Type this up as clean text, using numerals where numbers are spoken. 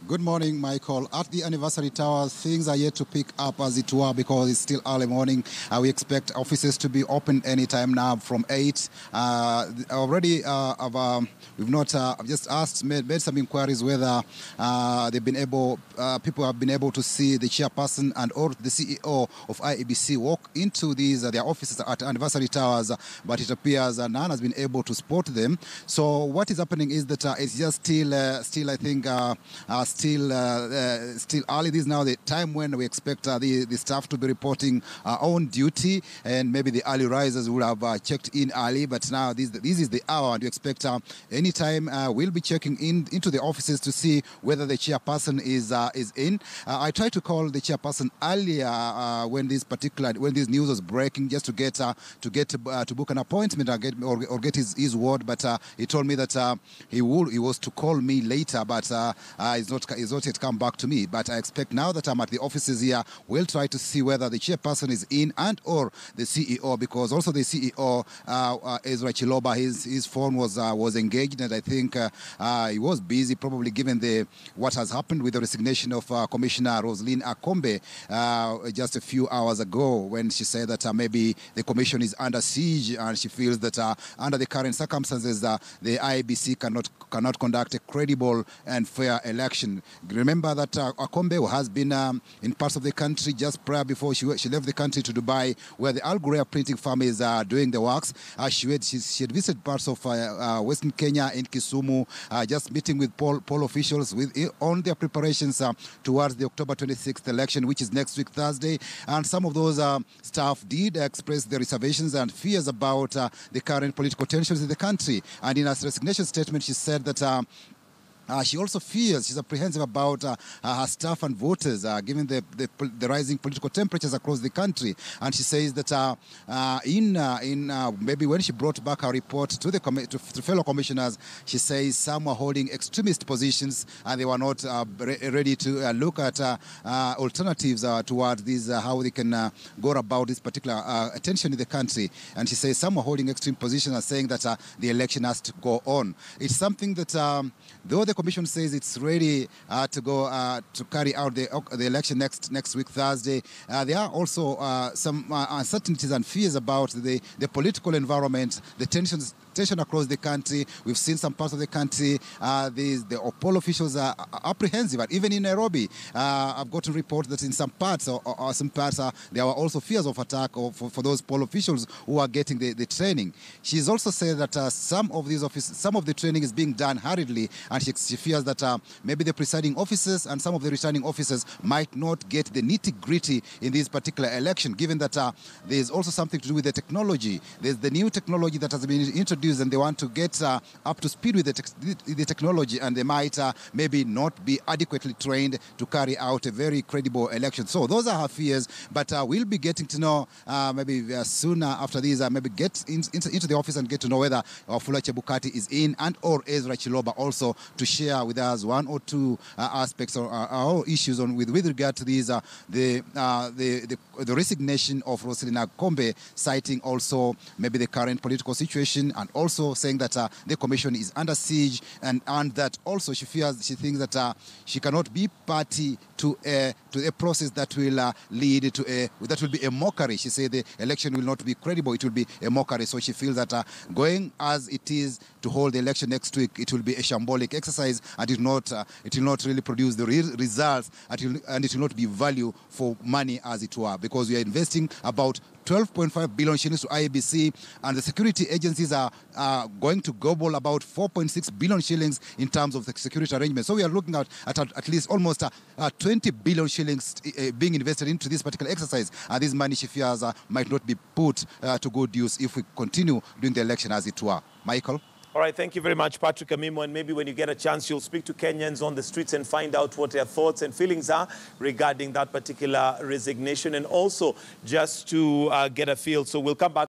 Good morning, Michael. At the anniversary tower, things are yet to pick up as it were because it's still early morning. We expect offices to be open anytime now from 8. Already, I've just asked, made some inquiries whether people have been able to see the chairperson and or the CEO of IEBC walk into their offices at anniversary towers, but it appears none has been able to spot them. So what is happening is that it's just still early. This is now the time when we expect the staff to be reporting on duty, and maybe the early risers would have checked in early, but now this is the hour, and you expect anytime we'll be checking into the offices to see whether the chairperson is in. I tried to call the chairperson earlier when this news was breaking, just to to book an appointment or get his word, but he told me that he was to call me later, but he's not yet come back to me. But I expect now that I'm at the offices here, we'll try to see whether the chairperson is in and or the CEO, because also the CEO, Ezra Chiloba, his phone was engaged, and I think he was busy, probably given what has happened with the resignation of Commissioner Roslyn Akombe just a few hours ago, when she said that maybe the commission is under siege, and she feels that under the current circumstances the IEBC cannot conduct a credible and fair election. Remember that Akombe has been in parts of the country just prior before she left the country to Dubai, where the Al Ghurair printing firm is doing the works. She had visited parts of Western Kenya, in Kisumu, just meeting with poll officials on their preparations towards the October 26th election, which is next week Thursday. And some of those staff did express their reservations and fears about the current political tensions in the country. And in her resignation statement, she said that she also fears, she's apprehensive about her staff and voters, given the rising political temperatures across the country. And she says that maybe when she brought back her report to fellow commissioners, she says some were holding extremist positions and they were not ready to look at alternatives towards this, how they can go about this particular tension in the country. And she says some were holding extreme positions and saying that the election has to go on. It's something that, though the Commission says it's ready to go to carry out the election next week Thursday, there are also some uncertainties and fears about the political environment, the tension across the country. We've seen some parts of the country, the poll officials are apprehensive. And even in Nairobi, I've gotten reports that in some parts, there were also fears of attack for those poll officials who are getting the training. She's also said that some of the training is being done hurriedly, and she fears that maybe the presiding officers and some of the returning officers might not get the nitty-gritty in this particular election, given that there's also something to do with the technology. There's the new technology that has been introduced, and they want to get up to speed with the technology, and they might maybe not be adequately trained to carry out a very credible election. So those are her fears, but we'll be getting to know maybe soon after these, maybe get into the office and get to know whether Wafula Chebukati is in and or Ezra Chiloba also, to share with us one or two aspects or issues with regard to these, the resignation of Roslyn Akombe, citing also maybe the current political situation, and also saying that the commission is under siege, and that also she thinks that she cannot be party to a process that will lead to that will be a mockery. She said the election will not be credible; it will be a mockery. So she feels that going as it is to hold the election next week, it will be a shambolic exercise, and it will not really produce the real results, and it will not be value for money, as it were, because we are investing about 12.5 billion shillings to IEBC, and the security agencies are going to gobble about 4.6 billion shillings in terms of the security arrangement. So we are looking at least almost 20 billion shillings being invested into this particular exercise, and this money, she fears, might not be put to good use if we continue doing the election as it were. Michael? All right, thank you very much, Patrick Amimo. And maybe when you get a chance, you'll speak to Kenyans on the streets and find out what their thoughts and feelings are regarding that particular resignation, and also just to get a feel. So we'll come back.